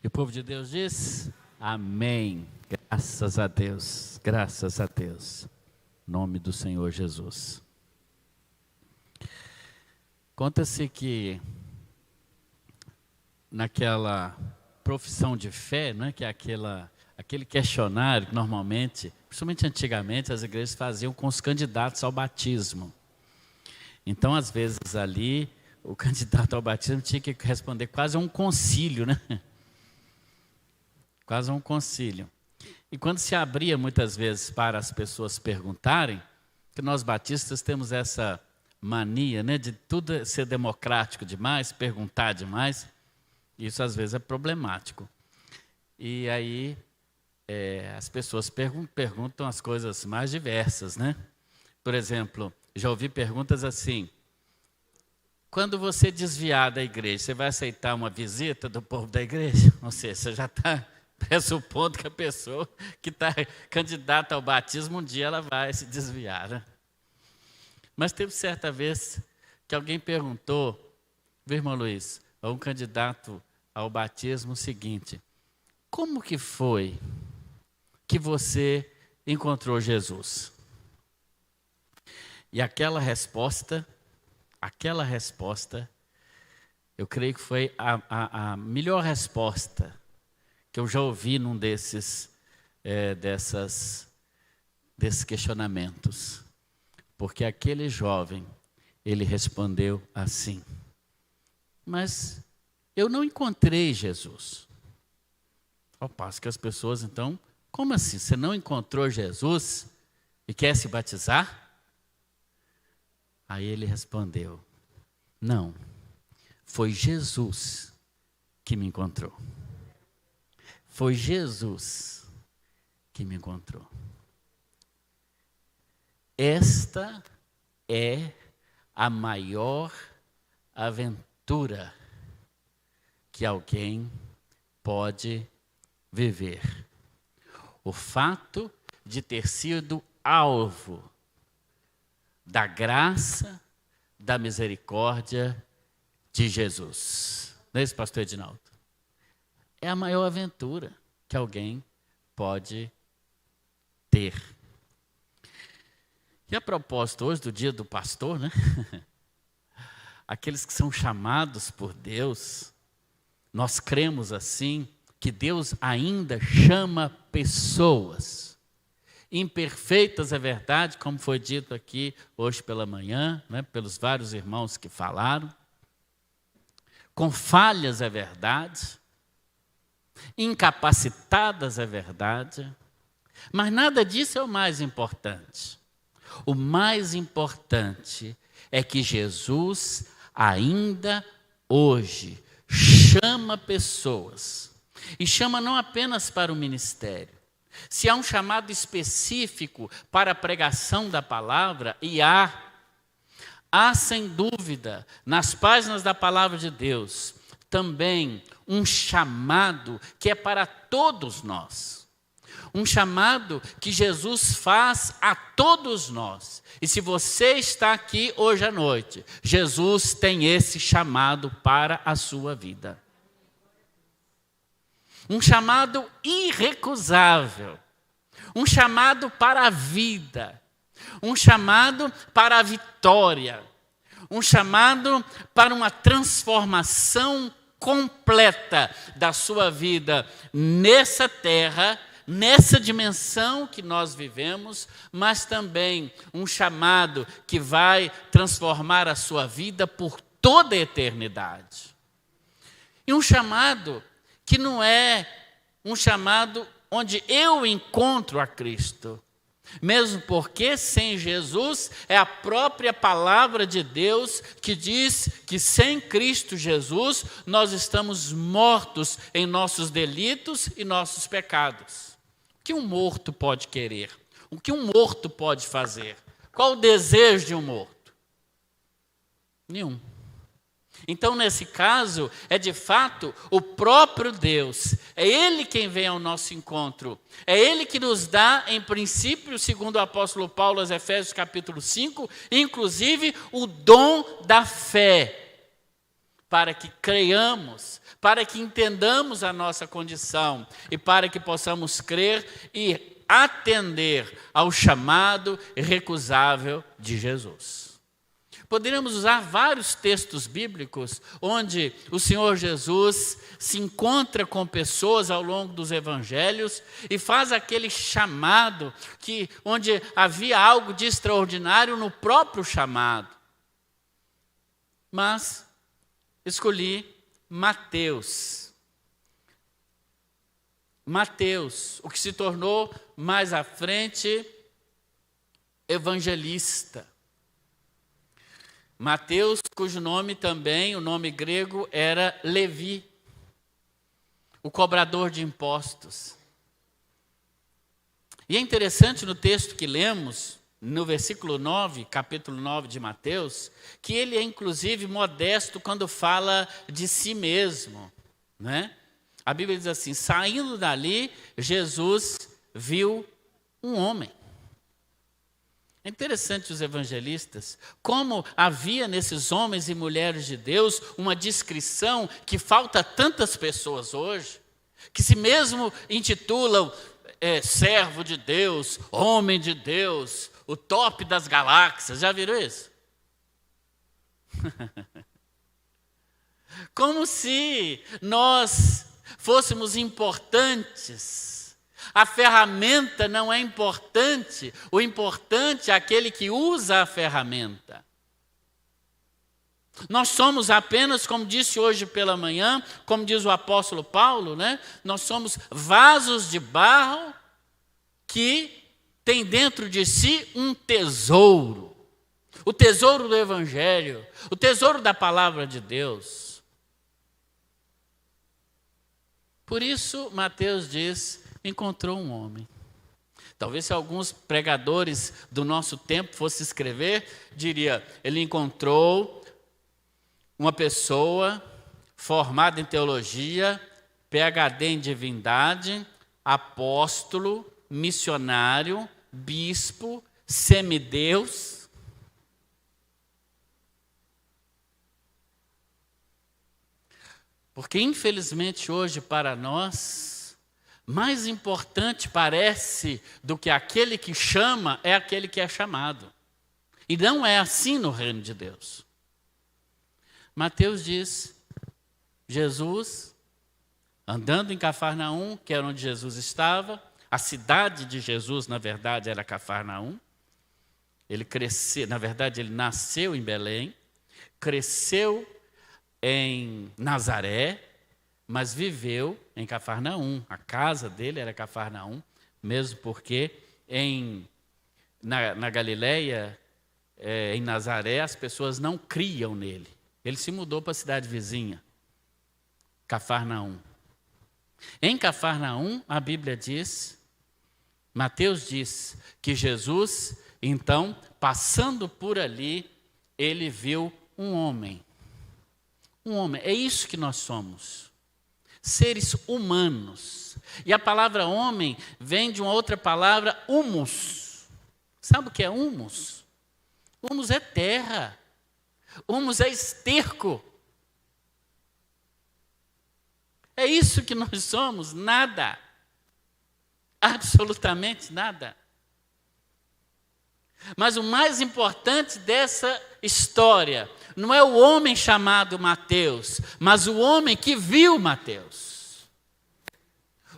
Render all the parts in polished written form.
E o povo de Deus diz: amém. Graças a Deus, graças a Deus. Em nome do Senhor Jesus. Conta-se que naquela profissão de fé, né, que é aquele questionário que normalmente, principalmente antigamente, as igrejas faziam com os candidatos ao batismo. Então, às vezes ali, o candidato ao batismo tinha que responder quase a um concílio, né? Quase a um concílio. E quando se abria muitas vezes para as pessoas perguntarem, que nós batistas temos essa mania, né, de tudo ser democrático demais, perguntar demais, isso às vezes é problemático. E aí as pessoas perguntam as coisas mais diversas, né? Por exemplo, já ouvi perguntas assim: quando você desviar da igreja, você vai aceitar uma visita do povo da igreja? Ou seja, você já está pressupondo que a pessoa que está candidata ao batismo, um dia ela vai se desviar, né? Mas teve certa vez que alguém perguntou, viu, irmão Luiz, a um candidato ao batismo o seguinte: como que foi que você encontrou Jesus? E aquela resposta, eu creio que foi a melhor resposta que eu já ouvi num desses questionamentos. Porque aquele jovem, ele respondeu assim: mas eu não encontrei Jesus. Ao passo que as pessoas, então, como assim? Você não encontrou Jesus e quer se batizar? Aí ele respondeu: não, foi Jesus que me encontrou. Foi Jesus que me encontrou. Esta é a maior aventura que alguém pode viver. O fato de ter sido alvo da graça, da misericórdia de Jesus. Não é isso, pastor Edinaldo? É a maior aventura que alguém pode ter. E a propósito hoje do dia do pastor, né? Aqueles que são chamados por Deus, nós cremos assim, que Deus ainda chama pessoas. Imperfeitas é verdade, como foi dito aqui hoje pela manhã, né, pelos vários irmãos que falaram. Com falhas é verdade. Incapacitadas é verdade. Mas nada disso é o mais importante. O mais importante é que Jesus ainda hoje chama pessoas. E chama não apenas para o ministério. Se há um chamado específico para a pregação da palavra, e há sem dúvida, nas páginas da palavra de Deus, também um chamado que é para todos nós. Um chamado que Jesus faz a todos nós. E se você está aqui hoje à noite, Jesus tem esse chamado para a sua vida. Um chamado irrecusável. Um chamado para a vida. Um chamado para a vitória. Um chamado para uma transformação completa da sua vida nessa terra, nessa dimensão que nós vivemos, mas também um chamado que vai transformar a sua vida por toda a eternidade. E um chamado que não é um chamado onde eu encontro a Cristo. Mesmo porque sem Jesus é a própria palavra de Deus que diz que sem Cristo Jesus nós estamos mortos em nossos delitos e nossos pecados. O que um morto pode querer? O que um morto pode fazer? Qual o desejo de um morto? Nenhum. Então, nesse caso, é de fato o próprio Deus. É Ele quem vem ao nosso encontro. É Ele que nos dá, em princípio, segundo o apóstolo Paulo, aos Efésios capítulo 5, inclusive o dom da fé, para que creiamos, para que entendamos a nossa condição e para que possamos crer e atender ao chamado irrecusável de Jesus. Poderíamos usar vários textos bíblicos onde o Senhor Jesus se encontra com pessoas ao longo dos evangelhos e faz aquele chamado onde havia algo de extraordinário no próprio chamado. Mas escolhi Mateus. Mateus, o que se tornou mais à frente evangelista. Mateus, cujo nome também, o nome grego, era Levi, o cobrador de impostos. E é interessante no texto que lemos, no versículo 9, capítulo 9 de Mateus, que ele é inclusive modesto quando fala de si mesmo, né? A Bíblia diz assim: saindo dali, Jesus viu um homem. É interessante os evangelistas, como havia nesses homens e mulheres de Deus uma descrição que falta a tantas pessoas hoje, que se mesmo intitulam servo de Deus, homem de Deus, o top das galáxias. Já viram isso? Como se nós fôssemos importantes. A ferramenta não é importante, o importante é aquele que usa a ferramenta. Nós somos apenas, como disse hoje pela manhã, como diz o apóstolo Paulo, né? Nós somos vasos de barro que tem dentro de si um tesouro. O tesouro do Evangelho, o tesouro da palavra de Deus. Por isso, Mateus diz: encontrou um homem. Talvez se alguns pregadores do nosso tempo fossem escrever, diria: ele encontrou uma pessoa formada em teologia, PhD em divindade, apóstolo, missionário, bispo, semideus. Porque infelizmente hoje para nós, mais importante parece do que aquele que chama é aquele que é chamado. E não é assim no reino de Deus. Mateus diz: Jesus, andando em Cafarnaum, que era onde Jesus estava, a cidade de Jesus, na verdade, era Cafarnaum. Ele cresceu, na verdade, ele nasceu em Belém, cresceu em Nazaré, mas viveu em Cafarnaum. A casa dele era Cafarnaum, mesmo porque na Galileia, em Nazaré, as pessoas não criam nele. Ele se mudou para a cidade vizinha, Cafarnaum. Em Cafarnaum, a Bíblia diz, Mateus diz, que Jesus, então, passando por ali, ele viu um homem. Um homem, é isso que nós somos. Seres humanos. E a palavra homem vem de uma outra palavra, humus. Sabe o que é humus? Humus é terra. Humus é esterco. É isso que nós somos, nada. Absolutamente nada. Mas o mais importante dessa história não é o homem chamado Mateus, mas o homem que viu Mateus.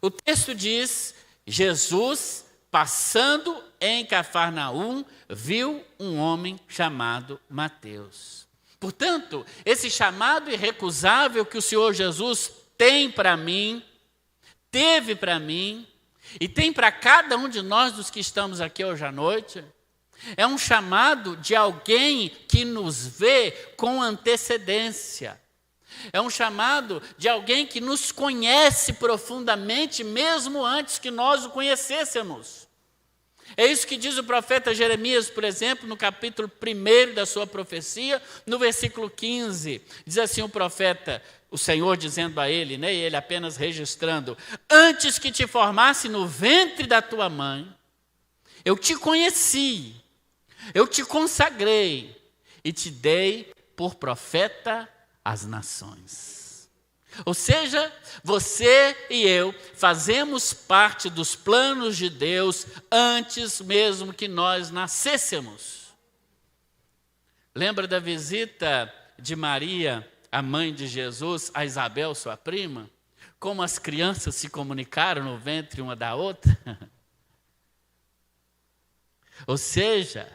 O texto diz: Jesus, passando em Cafarnaum, viu um homem chamado Mateus. Portanto, esse chamado irrecusável que o Senhor Jesus tem para mim, teve para mim, e tem para cada um de nós dos que estamos aqui hoje à noite, é um chamado de alguém que nos vê com antecedência. É um chamado de alguém que nos conhece profundamente, mesmo antes que nós o conhecêssemos. É isso que diz o profeta Jeremias, por exemplo, no capítulo 1 da sua profecia, no versículo 15. Diz assim o profeta, o Senhor dizendo a ele, né, e ele apenas registrando: antes que te formasse no ventre da tua mãe, eu te conheci, eu te consagrei e te dei por profeta as nações. Ou seja, você e eu fazemos parte dos planos de Deus antes mesmo que nós nascêssemos. Lembra da visita de Maria, a mãe de Jesus, a Isabel, sua prima? Como as crianças se comunicaram no ventre uma da outra? Ou seja,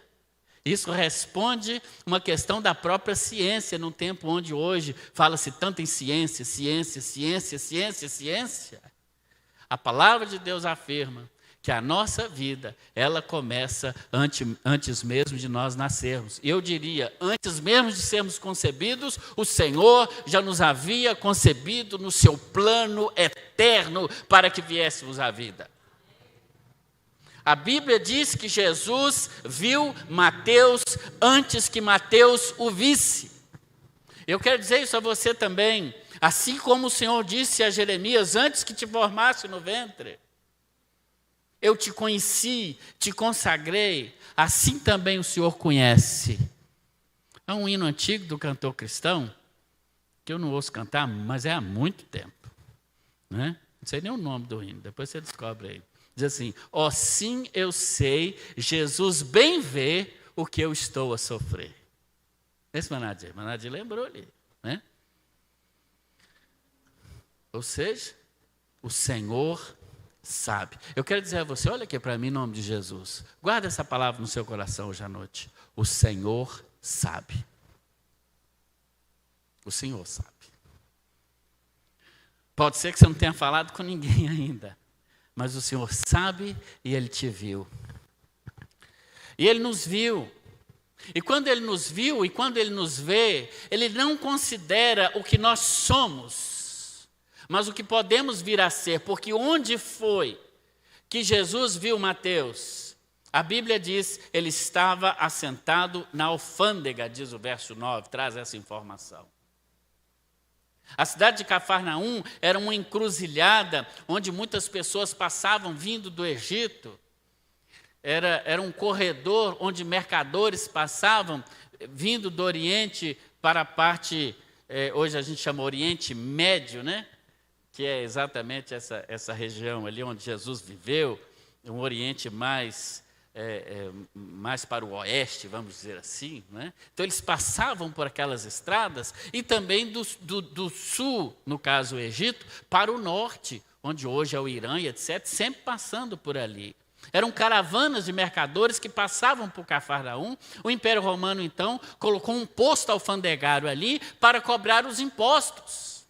isso responde uma questão da própria ciência, num tempo onde hoje fala-se tanto em ciência, ciência, ciência, ciência, ciência. A palavra de Deus afirma que a nossa vida, ela começa antes mesmo de nós nascermos. Eu diria, antes mesmo de sermos concebidos, o Senhor já nos havia concebido no seu plano eterno para que viéssemos à vida. A Bíblia diz que Jesus viu Mateus antes que Mateus o visse. Eu quero dizer isso a você também. Assim como o Senhor disse a Jeremias, antes que te formasse no ventre, eu te conheci, te consagrei, assim também o Senhor conhece. É um hino antigo do cantor cristão, que eu não ouço cantar, mas é há muito tempo. Né? Não sei nem o nome do hino, depois você descobre aí. Diz assim: ó, sim eu sei, Jesus bem vê o que eu estou a sofrer. Esse Manadir lembrou ali, né? Ou seja, o Senhor sabe. Eu quero dizer a você, olha aqui para mim em nome de Jesus. Guarda essa palavra no seu coração hoje à noite. O Senhor sabe. O Senhor sabe. Pode ser que você não tenha falado com ninguém ainda, mas o Senhor sabe e Ele te viu. E Ele nos viu. E quando Ele nos viu e quando Ele nos vê, Ele não considera o que nós somos, mas o que podemos vir a ser. Porque onde foi que Jesus viu Mateus? A Bíblia diz, Ele estava assentado na alfândega, diz o verso 9, traz essa informação. A cidade de Cafarnaum era uma encruzilhada onde muitas pessoas passavam vindo do Egito. Era um corredor onde mercadores passavam vindo do Oriente para a parte, hoje a gente chama Oriente Médio, né? Que é exatamente essa região ali onde Jesus viveu, um Oriente mais para o oeste, vamos dizer assim, né? Então eles passavam por aquelas estradas e também do sul, no caso o Egito, para o norte, onde hoje é o Irã e etc., sempre passando por ali. Eram caravanas de mercadores que passavam por Cafarnaum. O Império Romano, então, colocou um posto alfandegário ali para cobrar os impostos.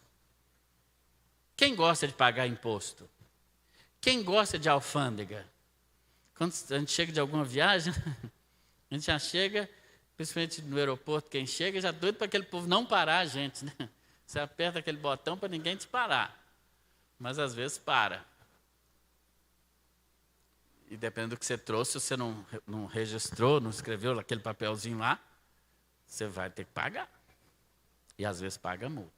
Quem gosta de pagar imposto? Quem gosta de alfândega? Quando a gente chega de alguma viagem, a gente já chega, principalmente no aeroporto, quem chega já doido para aquele povo não parar a gente, né? Você aperta aquele botão para ninguém te parar, mas às vezes para. E dependendo do que você trouxe, se você não registrou, não escreveu aquele papelzinho lá, você vai ter que pagar. E às vezes paga multa.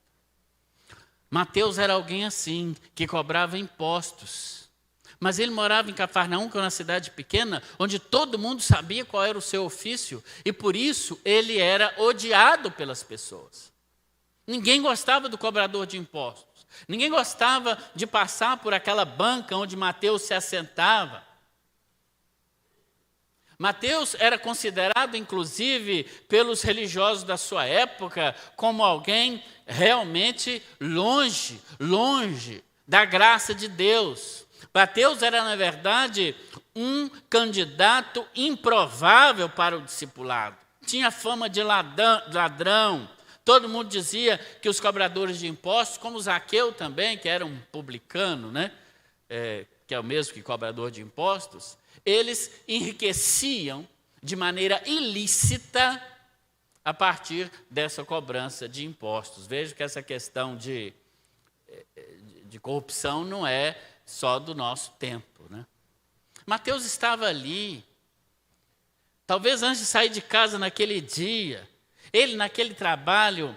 Mateus era alguém assim, que cobrava impostos. Mas ele morava em Cafarnaum, que é uma cidade pequena, onde todo mundo sabia qual era o seu ofício. E por isso ele era odiado pelas pessoas. Ninguém gostava do cobrador de impostos. Ninguém gostava de passar por aquela banca onde Mateus se assentava. Mateus era considerado, inclusive, pelos religiosos da sua época, como alguém realmente longe da graça de Deus. Mateus era, na verdade, um candidato improvável para o discipulado. Tinha fama de ladrão. Todo mundo dizia que os cobradores de impostos, como Zaqueu também, que era um publicano, né? Que é o mesmo que cobrador de impostos, eles enriqueciam de maneira ilícita a partir dessa cobrança de impostos. Veja que essa questão de corrupção não é só do nosso tempo, né? Mateus estava ali, talvez antes de sair de casa naquele dia, ele naquele trabalho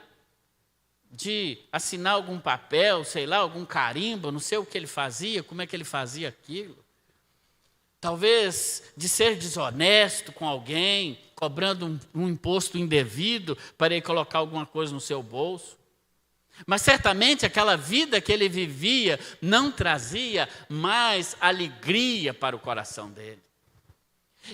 de assinar algum papel, sei lá, algum carimbo, não sei o que ele fazia, como é que ele fazia aquilo. Talvez de ser desonesto com alguém, cobrando um imposto indevido para ele colocar alguma coisa no seu bolso. Mas certamente aquela vida que ele vivia não trazia mais alegria para o coração dele.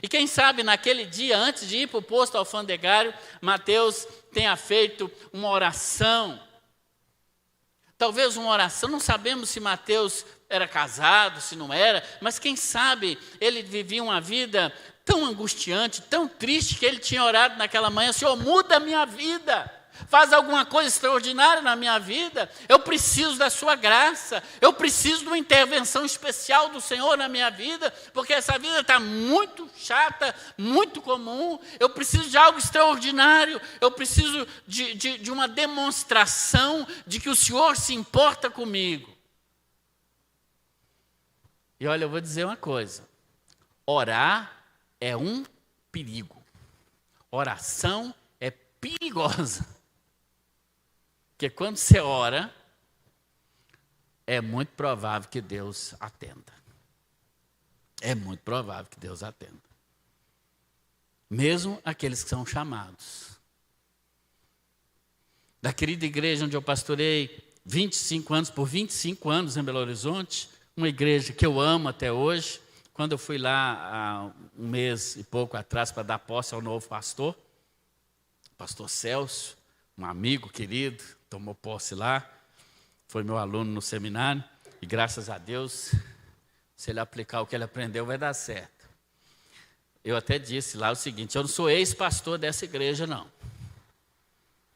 E quem sabe naquele dia, antes de ir para o posto alfandegário, Mateus tenha feito uma oração. Talvez uma oração, não sabemos se Mateus era casado, se não era, mas quem sabe ele vivia uma vida tão angustiante, tão triste, que ele tinha orado naquela manhã: Senhor, muda a minha vida. Faz alguma coisa extraordinária na minha vida. Eu preciso da sua graça. Eu preciso de uma intervenção especial do Senhor na minha vida, porque essa vida está muito chata, muito comum. Eu preciso de algo extraordinário. Eu preciso de uma demonstração de que o Senhor se importa comigo. E olha, eu vou dizer uma coisa. Orar é um perigo. Oração é perigosa. Porque quando você ora, é muito provável que Deus atenda. É muito provável que Deus atenda. Mesmo aqueles que são chamados. Da querida igreja onde eu pastorei 25 anos, por 25 anos em Belo Horizonte, uma igreja que eu amo até hoje. Quando eu fui lá há um mês e pouco atrás para dar posse ao novo pastor, pastor Celso, um amigo querido, tomou posse lá, foi meu aluno no seminário, e graças a Deus, se ele aplicar o que ele aprendeu, vai dar certo. Eu até disse lá o seguinte: eu não sou ex-pastor dessa igreja, não.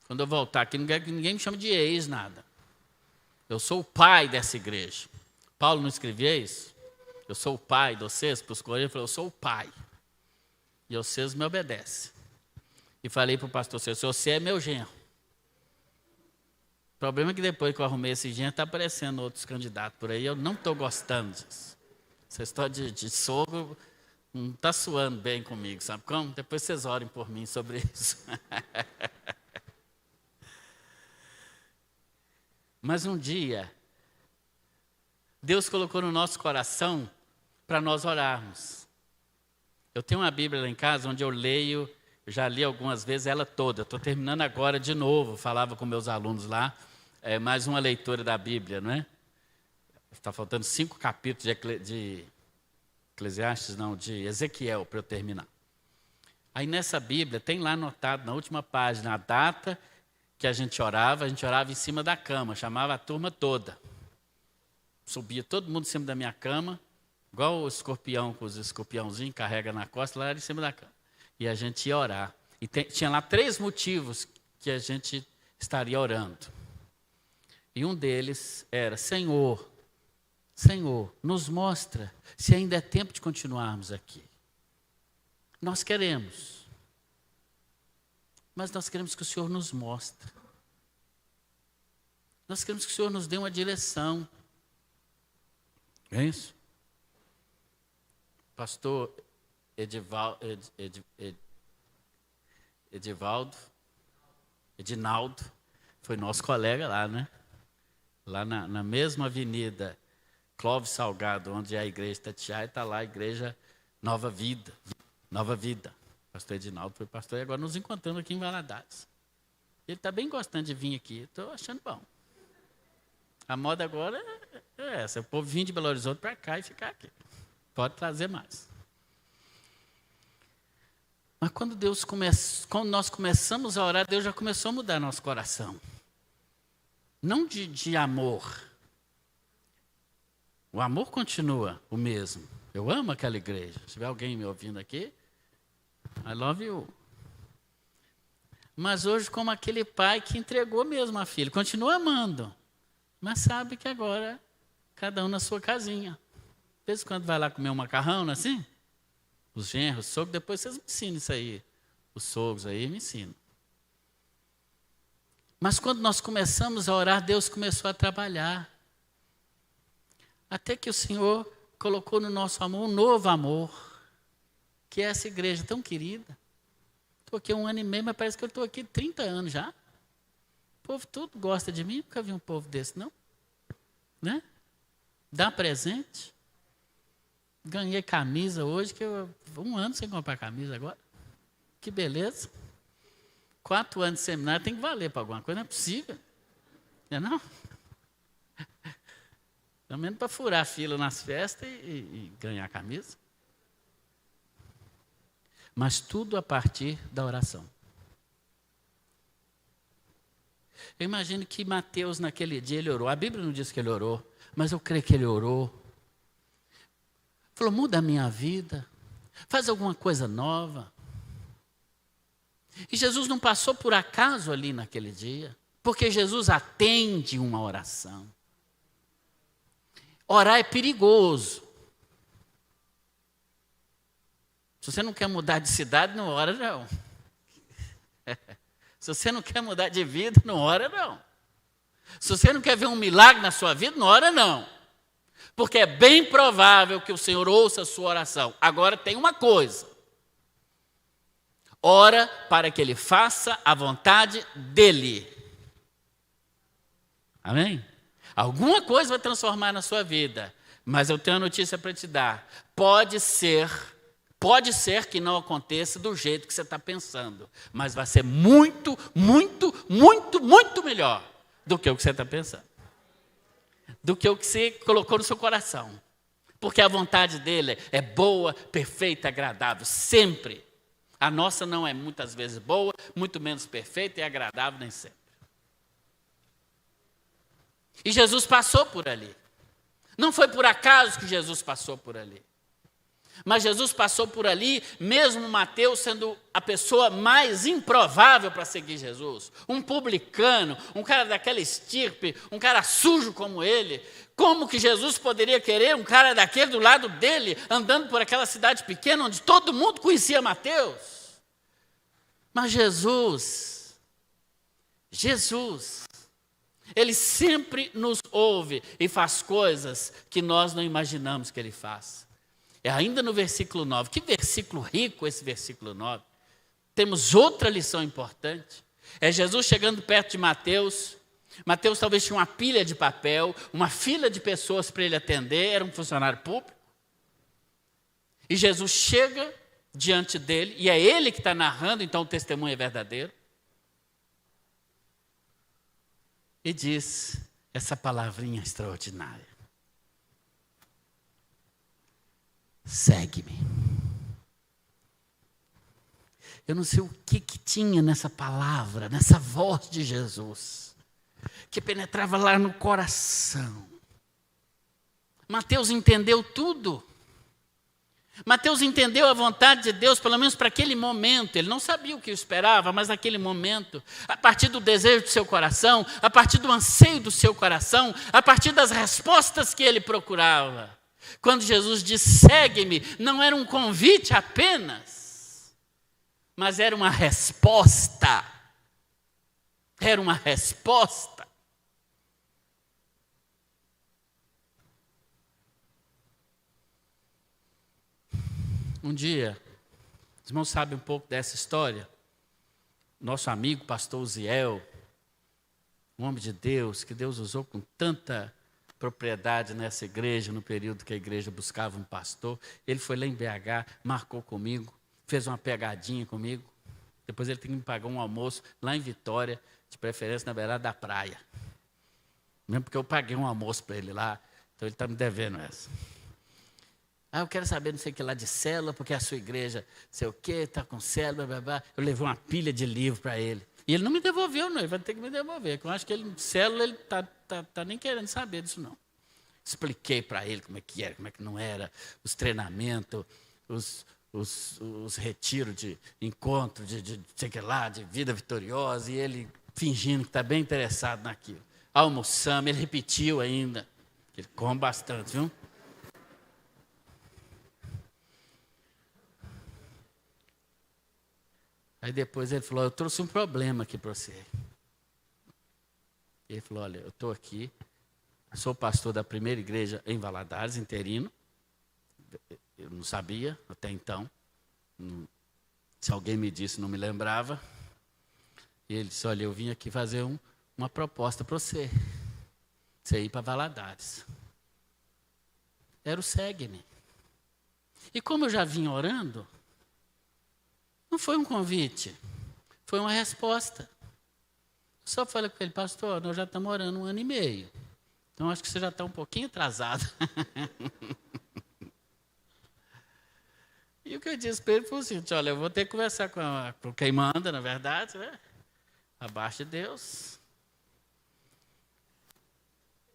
Quando eu voltar aqui, ninguém me chama de ex, nada. Eu sou o pai dessa igreja. Paulo não escrevia isso? Eu sou o pai de vocês, para os coríntios, ele falou: eu sou o pai. E vocês me obedecem. E falei para o pastor: você é meu genro. O problema é que depois que eu arrumei esse genro, está aparecendo outros candidatos por aí. Eu não estou gostando disso. Essa história de sogro não está suando bem comigo, sabe como? Depois vocês orem por mim sobre isso. Mas um dia, Deus colocou no nosso coração para nós orarmos. Eu tenho uma Bíblia lá em casa onde eu leio, já li algumas vezes ela toda. Estou terminando agora de novo, falava com meus alunos lá, mais uma leitura da Bíblia, não é? Está faltando 5 capítulos de Eclesiastes, não, de Ezequiel para eu terminar. Aí nessa Bíblia tem lá anotado na última página a data que a gente orava em cima da cama, chamava a turma toda. Subia todo mundo em cima da minha cama, igual o escorpião com os escorpiãozinhos, carrega na costa, lá era em cima da cama. E a gente ia orar. E tinha lá 3 motivos que a gente estaria orando. E um deles era: Senhor, nos mostra se ainda é tempo de continuarmos aqui. Nós queremos. Mas nós queremos que o Senhor nos mostre. Nós queremos que o Senhor nos dê uma direção. É isso? Pastor Edinaldo, foi nosso colega lá, né? Lá na mesma avenida Clóvis Salgado, onde é a igreja Tatiaia, está lá a igreja Nova Vida. Nova Vida. Pastor Edinaldo foi pastor e agora nos encontramos aqui em Valadares. Ele está bem gostando de vir aqui, estou achando bom. A moda agora é essa, o povo vir de Belo Horizonte para cá e ficar aqui. Pode trazer mais. Mas quando nós começamos a orar, Deus já começou a mudar nosso coração. Não de amor. O amor continua o mesmo. Eu amo aquela igreja. Se tiver alguém me ouvindo aqui, I love you. Mas hoje, como aquele pai que entregou mesmo a filha, continua amando, mas sabe que agora, cada um na sua casinha. De vez em quando vai lá comer um macarrão, não é assim? Os genros, os sogros, depois vocês me ensinam isso aí. Os sogros aí me ensinam. Mas quando nós começamos a orar, Deus começou a trabalhar. Até que o Senhor colocou no nosso amor um novo amor, que é essa igreja tão querida. Estou aqui 1 ano e meio, mas parece que eu estou aqui 30 anos já. O povo tudo gosta de mim, nunca vi um povo desse, não. Né? Dá presente. Ganhei camisa hoje, que eu 1 ano sem comprar camisa agora. Que beleza. 4 anos de seminário tem que valer para alguma coisa, não é possível. Não? Pelo menos para furar a fila nas festas e ganhar a camisa. Mas tudo a partir da oração. Eu imagino que Mateus naquele dia ele orou. A Bíblia não diz que ele orou, mas eu creio que ele orou. Falou, muda a minha vida, faz alguma coisa nova. E Jesus não passou por acaso ali naquele dia, porque Jesus atende uma oração. Orar é perigoso. Se você não quer mudar de cidade, não ora não. Se você não quer mudar de vida, não ora não. Se você não quer ver um milagre na sua vida, não ora não. Porque é bem provável que o Senhor ouça a sua oração. Agora tem uma coisa. Ora para que Ele faça a vontade dEle. Amém? Alguma coisa vai transformar na sua vida. Mas eu tenho uma notícia para te dar. Pode ser que não aconteça do jeito que você está pensando. Mas vai ser muito, muito, muito, muito melhor do que o que você está pensando. Do que o que você colocou no seu coração. Porque a vontade dele é boa, perfeita, agradável, sempre. A nossa não é muitas vezes boa, muito menos perfeita e agradável, nem sempre. E Jesus passou por ali. Não foi por acaso que Jesus passou por ali. Mas Jesus passou por ali, mesmo Mateus sendo a pessoa mais improvável para seguir Jesus. Um publicano, um cara daquela estirpe, um cara sujo como ele. Como que Jesus poderia querer um cara daquele do lado dele, andando por aquela cidade pequena, onde todo mundo conhecia Mateus? Mas Jesus, Ele sempre nos ouve e faz coisas que nós não imaginamos que Ele faz. É ainda no versículo 9. Que versículo rico esse versículo 9. Temos outra lição importante. É Jesus chegando perto de Mateus. Mateus talvez tinha uma pilha de papel, uma fila de pessoas para ele atender, era um funcionário público. E Jesus chega diante dele, e é ele que está narrando, então o testemunho é verdadeiro. E diz essa palavrinha extraordinária. Segue-me. Eu não sei o que tinha nessa palavra, nessa voz de Jesus, que penetrava lá no coração. Mateus entendeu tudo. Mateus entendeu a vontade de Deus, pelo menos para aquele momento. Ele não sabia o que esperava, mas naquele momento, a partir do desejo do seu coração, a partir do anseio do seu coração, a partir das respostas que ele procurava. Quando Jesus diz, segue-me, não era um convite apenas, mas era uma resposta. Era uma resposta. Um dia, os irmãos sabem um pouco dessa história. Nosso amigo pastor Uziel, um homem de Deus, que Deus usou com tanta propriedade nessa igreja, no período que a igreja buscava um pastor. Ele foi lá em BH, marcou comigo, fez uma pegadinha comigo. Depois ele tem que me pagar um almoço lá em Vitória, de preferência na beirada da praia. Mesmo porque eu paguei um almoço para ele lá, então ele está me devendo essa. Eu quero saber não sei o que lá de célula, porque a sua igreja, sei o quê, está com célula, blá, blá. Eu levei uma pilha de livro para ele. E ele não me devolveu, não, ele vai ter que me devolver. Eu acho que ele, célula, ele tá nem querendo saber disso, não. Expliquei para ele como é que era, como é que não era, os treinamentos, os retiros de encontro, de sei que lá, de vida vitoriosa, e ele fingindo que está bem interessado naquilo. Almoçamos, ele repetiu ainda. Ele come bastante, viu? Aí depois ele falou, eu trouxe um problema aqui para você. Ele falou, olha, eu estou aqui, sou pastor da primeira igreja em Valadares, interino. Eu não sabia até então. Se alguém me disse, não me lembrava. E ele disse, olha, eu vim aqui fazer uma proposta para você. Você ir para Valadares. Era o segue-me. E como eu já vim orando, não foi um convite, foi uma resposta. Só falei com ele, pastor, nós já estamos orando 1 ano e meio. Então, acho que você já está um pouquinho atrasado. E o que eu disse para ele foi o seguinte, olha, eu vou ter que conversar com quem manda, na verdade, né? Abaixo de Deus.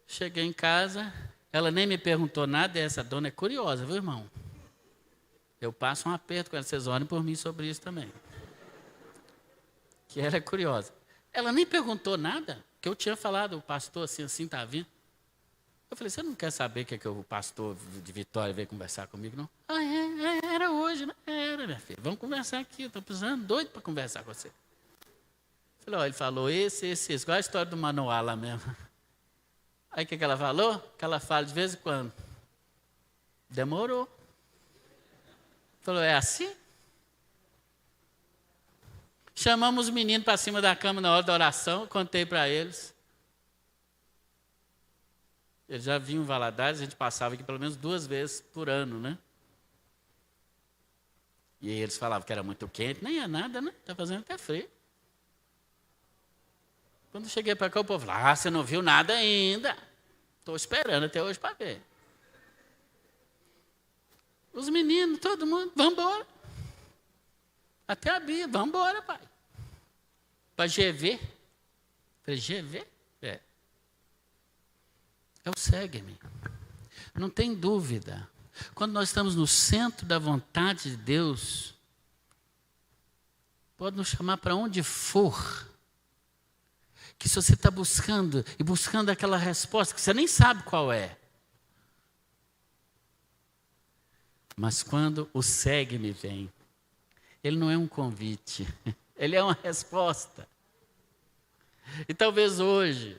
Cheguei em casa, ela nem me perguntou nada, e essa dona é curiosa, viu, irmão? Eu passo um aperto com ela, vocês orem por mim sobre isso também. Que ela é curiosa. Ela nem perguntou nada, que eu tinha falado, o pastor assim está vindo. Eu falei, você não quer saber que o pastor de Vitória veio conversar comigo, não? Era hoje, né? Era, minha filha. Vamos conversar aqui, estou precisando, doido para conversar com você. Eu falei, ó, ele falou esse. Qual é a história do Manoá lá mesmo? Aí o que ela falou? Que ela fala de vez em quando. Demorou. Falou, é assim? Chamamos os meninos para cima da cama na hora da oração, contei para eles. Eles já vinham em Valadares, a gente passava aqui pelo menos 2 vezes por ano, né? E aí eles falavam que era muito quente, nem é nada, né? Está fazendo até frio. Quando eu cheguei para cá, o povo falou, você não viu nada ainda. Estou esperando até hoje para ver. Os meninos, todo mundo, vamos embora. Até a Bia, vamos embora, pai. Para GV. Falei, GV? É o segue-me. Não tem dúvida. Quando nós estamos no centro da vontade de Deus, pode nos chamar para onde for. Que se você está buscando aquela resposta, que você nem sabe qual é. Mas quando o segue-me vem, ele não é um convite, ele é uma resposta. E talvez hoje,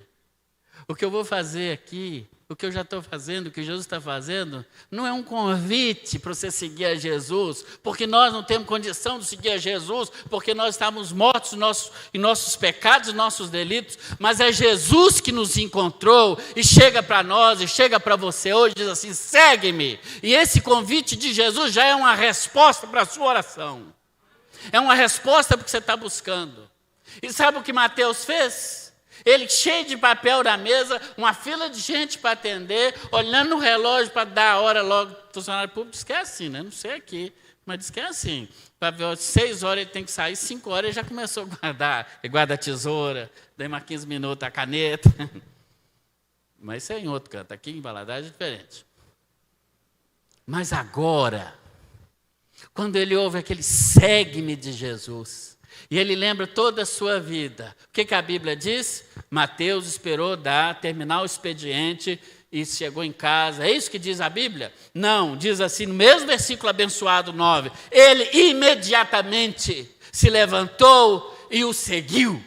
o que eu vou fazer aqui, o que eu já estou fazendo, o que Jesus está fazendo, não é um convite para você seguir a Jesus, porque nós não temos condição de seguir a Jesus, porque nós estamos mortos em nossos pecados e nossos delitos, mas é Jesus que nos encontrou e chega para nós, e chega para você hoje e diz assim, segue-me. E esse convite de Jesus já é uma resposta para a sua oração. É uma resposta para o que você está buscando. E sabe o que Mateus fez? Ele cheio de papel na mesa, uma fila de gente para atender, olhando no relógio para dar a hora logo. O funcionário público diz que é assim, né? Não sei aqui, mas diz que é assim. Para ver 6 horas ele tem que sair, 5 horas ele já começou a guardar. Ele guarda a tesoura, daí mais 15 minutos a caneta. Mas isso é em outro canto, aqui em Valadares é diferente. Mas agora, quando ele ouve aquele segue-me de Jesus, e ele lembra toda a sua vida. O que a Bíblia diz? Mateus esperou terminar o expediente e chegou em casa. É isso que diz a Bíblia? Não, diz assim, no mesmo versículo abençoado 9. Ele imediatamente se levantou e o seguiu.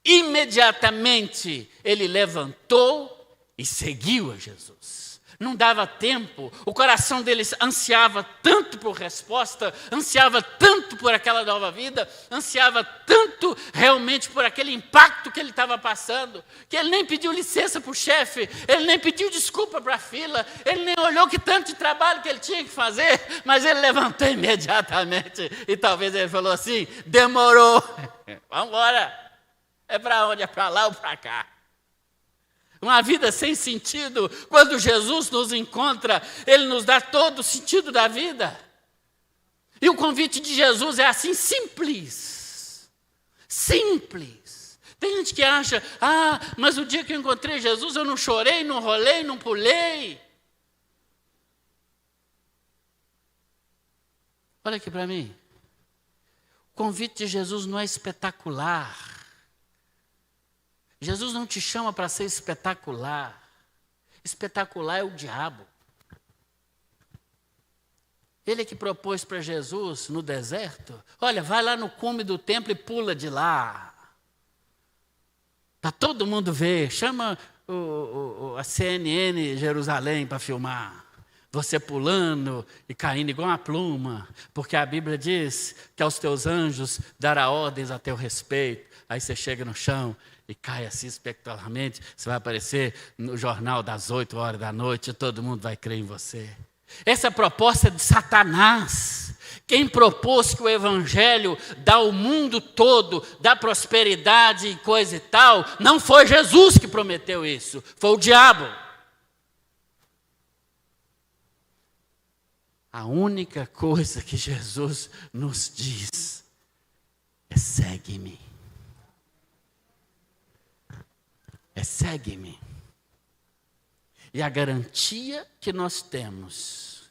Imediatamente ele levantou e seguiu a Jesus. Não dava tempo, o coração dele ansiava tanto por resposta, ansiava tanto por aquela nova vida, ansiava tanto realmente por aquele impacto que ele estava passando, que ele nem pediu licença para o chefe, ele nem pediu desculpa para a fila, ele nem olhou que tanto de trabalho que ele tinha que fazer, mas ele levantou imediatamente e talvez ele falou assim, demorou, vamos embora, é para onde? É para lá ou para cá? Uma vida sem sentido, quando Jesus nos encontra, Ele nos dá todo o sentido da vida. E o convite de Jesus é assim, simples. Simples. Tem gente que acha, mas o dia que eu encontrei Jesus, eu não chorei, não rolei, não pulei. Olha aqui para mim. O convite de Jesus não é espetacular. Jesus não te chama para ser espetacular. Espetacular é o diabo. Ele é que propôs para Jesus no deserto, olha, vai lá no cume do templo e pula de lá. Para todo mundo ver, chama a CNN Jerusalém para filmar. Você pulando e caindo igual uma pluma, porque a Bíblia diz que aos teus anjos dará ordens a teu respeito. Aí você chega no chão e cai assim espetacularmente, você vai aparecer no jornal das 8 horas da noite e todo mundo vai crer em você. Essa proposta de Satanás. Quem propôs que o evangelho dá ao mundo todo, dá prosperidade e coisa e tal, não foi Jesus que prometeu isso, foi o diabo. A única coisa que Jesus nos diz é: segue-me. É segue-me. E a garantia que nós temos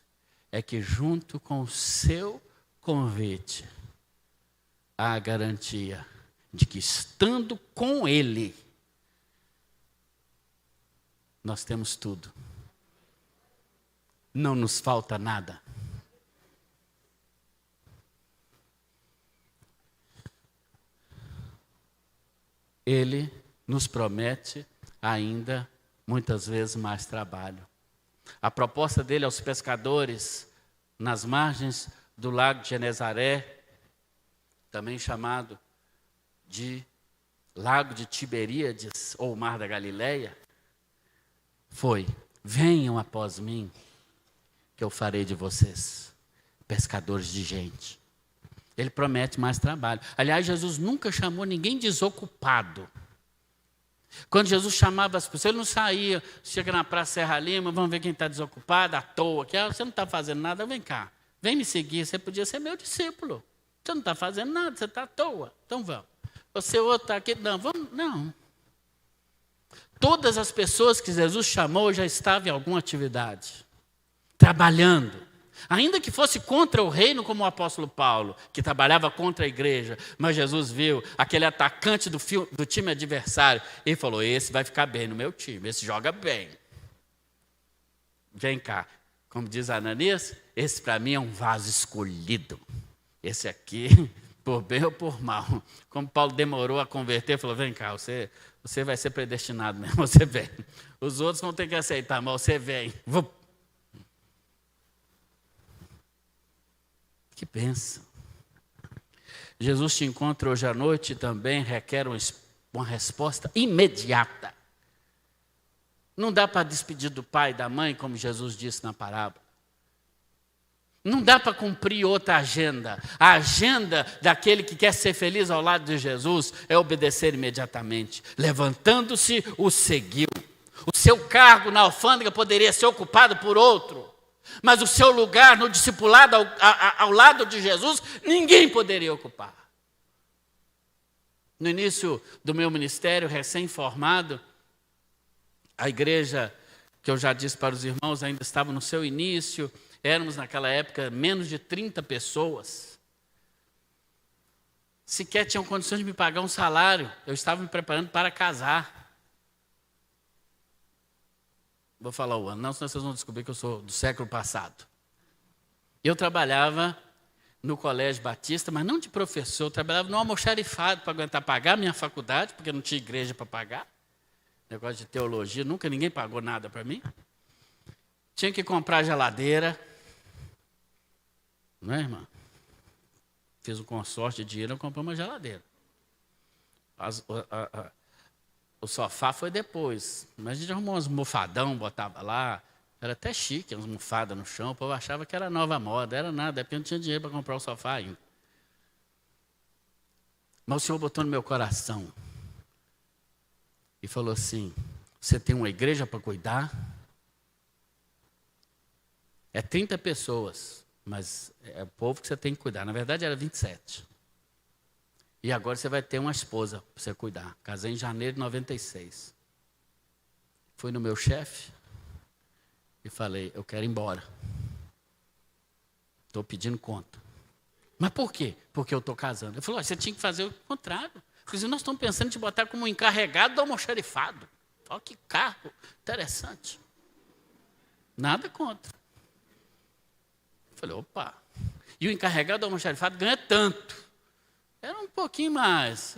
é que junto com o seu convite, há a garantia de que estando com Ele, nós temos tudo. Não nos falta nada. Ele nos promete ainda, muitas vezes, mais trabalho. A proposta dele aos pescadores nas margens do lago de Genezaré, também chamado de Lago de Tiberíades, ou Mar da Galileia, foi: venham após mim, que eu farei de vocês pescadores de gente. Ele promete mais trabalho. Aliás, Jesus nunca chamou ninguém desocupado. Quando Jesus chamava as pessoas, ele não saía, chega na Praça Serra Lima, vamos ver quem está desocupado, à toa, que você não está fazendo nada, vem cá, vem me seguir, você podia ser meu discípulo. Você não está fazendo nada, você está à toa, então vamos. Você outro está aqui, não, vamos, não. Todas as pessoas que Jesus chamou já estavam em alguma atividade, trabalhando. Ainda que fosse contra o reino, como o apóstolo Paulo, que trabalhava contra a igreja, mas Jesus viu aquele atacante do time adversário e falou: esse vai ficar bem no meu time, esse joga bem. Vem cá, como diz Ananias, esse para mim é um vaso escolhido. Esse aqui, por bem ou por mal. Como Paulo demorou a converter, falou: vem cá, você vai ser predestinado mesmo, você vem. Os outros vão ter que aceitar, mas você vem. Que bênção. Jesus te encontra hoje à noite e também requer uma resposta imediata. Não dá para despedir do pai e da mãe, como Jesus disse na parábola. Não dá para cumprir outra agenda. A agenda daquele que quer ser feliz ao lado de Jesus é obedecer imediatamente. Levantando-se, o seguiu. O seu cargo na alfândega poderia ser ocupado por outro. Mas o seu lugar no discipulado ao lado de Jesus, ninguém poderia ocupar. No início do meu ministério, recém-formado, a igreja, que eu já disse para os irmãos, ainda estava no seu início, éramos naquela época menos de 30 pessoas. Sequer tinham condições de me pagar um salário, eu estava me preparando para casar. Vou falar o ano, não, senão vocês vão descobrir que eu sou do século passado. Eu trabalhava no Colégio Batista, mas não de professor, eu trabalhava no almoxarifado para aguentar pagar a minha faculdade, porque não tinha igreja para pagar. Negócio de teologia, nunca ninguém pagou nada para mim. Tinha que comprar geladeira. Não é, irmã? Fiz um consórcio de dinheiro, eu comprei uma geladeira. O sofá foi depois, mas a gente arrumou uns mofadão, botava lá, era até chique, umas mofadas no chão, o povo achava que era nova moda, era nada, porque eu não tinha dinheiro para comprar o sofá ainda. Mas o Senhor botou no meu coração e falou assim: você tem uma igreja para cuidar? É 30 pessoas, mas é o povo que você tem que cuidar. Na verdade era 27. E agora você vai ter uma esposa para você cuidar. Casei em janeiro de 96. Fui no meu chefe e falei: eu quero ir embora. Estou pedindo conta. Mas por quê? Porque eu estou casando. Ele falou: você tinha que fazer o contrário. Porque nós estamos pensando em te botar como encarregado do almoxarifado. Olha que cargo interessante. Nada contra. Eu falei: opa. E o encarregado do almoxarifado ganha tanto. Era um pouquinho mais.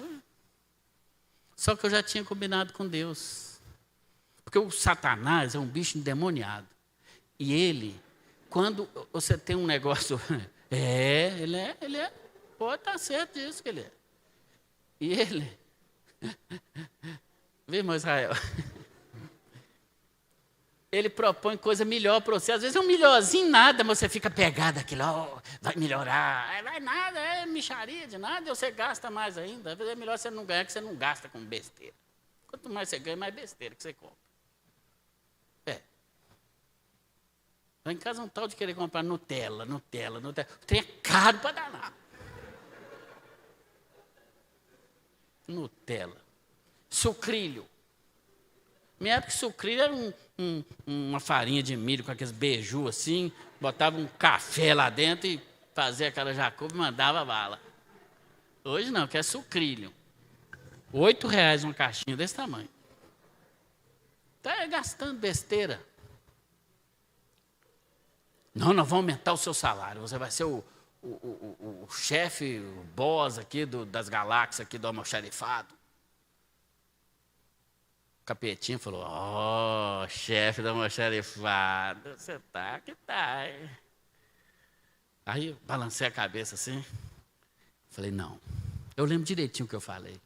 Só que eu já tinha combinado com Deus. Porque o Satanás é um bicho endemoniado. E ele, quando você tem um negócio... ele é. Pode estar certo disso que ele é. E ele... Viu, irmão Israel? Ele propõe coisa melhor para você. Às vezes é um melhorzinho, nada, mas você fica pegado aquilo, oh, vai melhorar. Vai nada, é mixaria de nada, e você gasta mais ainda. Às vezes é melhor você não ganhar, que você não gasta com besteira. Quanto mais você ganha, mais besteira que você compra. Lá em casa um tal de querer comprar Nutella. O trem é caro para danar. Nutella. Sucrilho. Minha época, sucrilho era uma farinha de milho com aqueles beiju assim, botava um café lá dentro e fazia aquela jacuba e mandava bala. Hoje não, que é sucrilho. R$8 uma caixinha desse tamanho. Está gastando besteira. Não, nós vamos aumentar o seu salário. Você vai ser o chefe, o boss aqui das galáxias, aqui do almoxarifado. O capetinho falou, chefe do almoxarifado, você tá que tá. Hein? Aí eu balancei a cabeça assim. Falei, não. Eu lembro direitinho o que eu falei.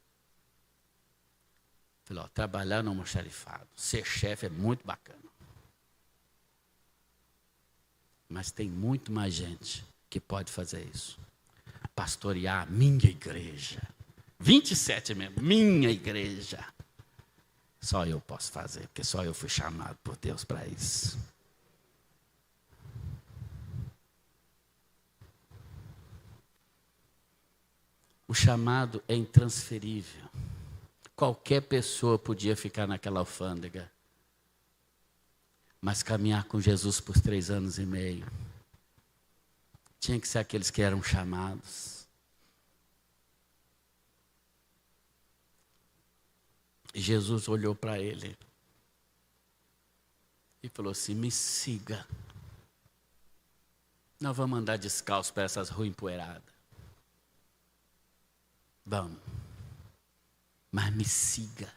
Falei, trabalhar no almoxarifado, ser chefe é muito bacana. Mas tem muito mais gente que pode fazer isso. Pastorear a minha igreja. 27 mesmo, minha igreja. Só eu posso fazer, porque só eu fui chamado por Deus para isso. O chamado é intransferível. Qualquer pessoa podia ficar naquela alfândega. Mas caminhar com Jesus por 3 anos e meio, tinha que ser aqueles que eram chamados. E Jesus olhou para ele e falou assim, me siga. Nós vamos andar descalço para essas ruas empoeiradas. Vamos. Mas me siga.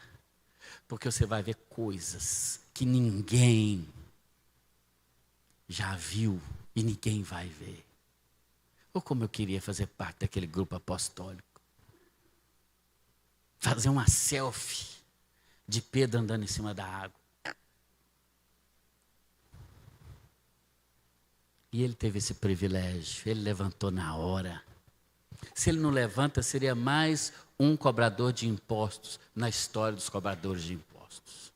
Porque você vai ver coisas que ninguém já viu e ninguém vai ver. Ou como eu queria fazer parte daquele grupo apostólico. Fazer uma selfie de Pedro andando em cima da água. E ele teve esse privilégio, ele levantou na hora. Se ele não levanta, seria mais um cobrador de impostos na história dos cobradores de impostos.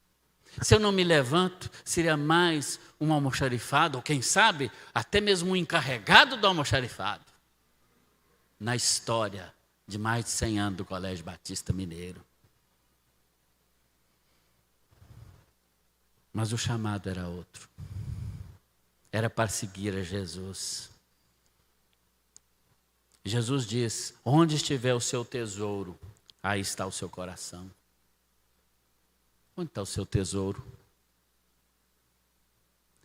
Se eu não me levanto, seria mais um almoxarifado, ou quem sabe, até mesmo um encarregado do almoxarifado, na história de mais de 100 anos do Colégio Batista Mineiro. Mas o chamado era outro. Era para seguir a Jesus. Jesus diz, onde estiver o seu tesouro, aí está o seu coração. Onde está o seu tesouro?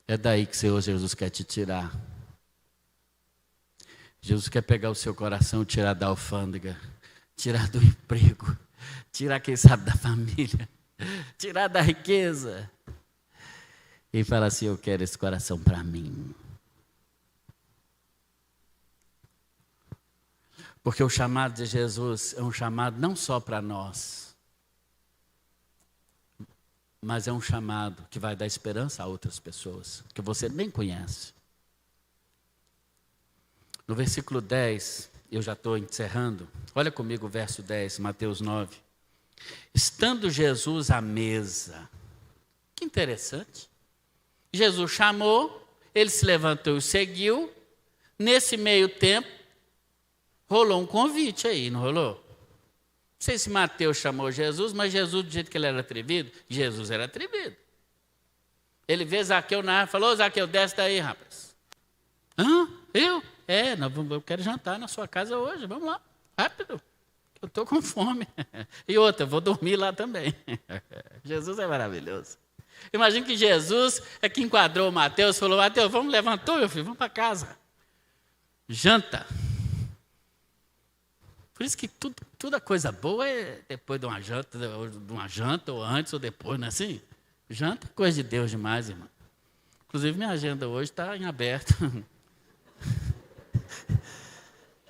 É daí que o Senhor Jesus quer te tirar. Jesus quer pegar o seu coração e tirar da alfândega, tirar do emprego, tirar, quem sabe, da família, tirar da riqueza. E falar assim, eu quero esse coração para mim. Porque o chamado de Jesus é um chamado não só para nós, mas é um chamado que vai dar esperança a outras pessoas, que você nem conhece. No versículo 10, eu já estou encerrando, olha comigo o verso 10, Mateus 9. Estando Jesus à mesa, que interessante. Jesus chamou, ele se levantou e seguiu. Nesse meio tempo, rolou um convite aí, não rolou? Não sei se Mateus chamou Jesus, mas Jesus, do jeito que ele era atrevido, Jesus era atrevido. Ele vê Zaqueu na árvore, falou, Zaqueu, desce daí, rapaz. Hã? Eu? Eu quero jantar na sua casa hoje, vamos lá, rápido. Eu estou com fome. E outra, vou dormir lá também. Jesus é maravilhoso. Imagina que Jesus é que enquadrou Mateus, falou, Mateus, vamos, levantou, meu filho, vamos para casa. Janta. Por isso que toda coisa boa é depois de uma janta, ou antes ou depois, não é assim? Janta é coisa de Deus demais, irmão. Inclusive, minha agenda hoje está em aberto.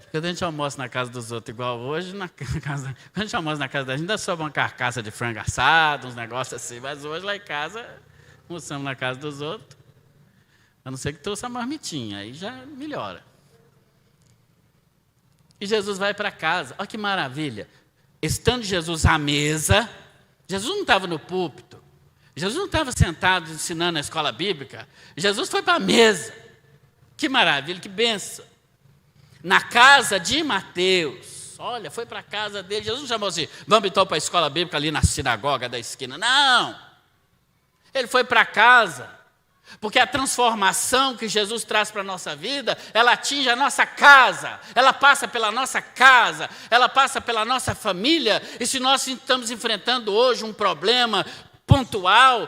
Quando a gente almoça na casa dos outros, igual hoje, quando a gente almoça na casa da gente, ainda sobra uma carcaça de frango assado, uns negócios assim, mas hoje lá em casa almoçamos na casa dos outros. A não ser que trouxe a marmitinha, aí já melhora. E Jesus vai para casa. Olha que maravilha. Estando Jesus à mesa, Jesus não estava no púlpito. Jesus não estava sentado ensinando na escola bíblica. Jesus foi para a mesa. Que maravilha, que benção. Na casa de Mateus. Olha, foi para a casa dele. Jesus não chamou assim, vamos então para a escola bíblica ali na sinagoga da esquina. Não. Ele foi para casa. Porque a transformação que Jesus traz para a nossa vida, ela atinge a nossa casa, ela passa pela nossa casa, ela passa pela nossa família. E se nós estamos enfrentando hoje um problema pontual,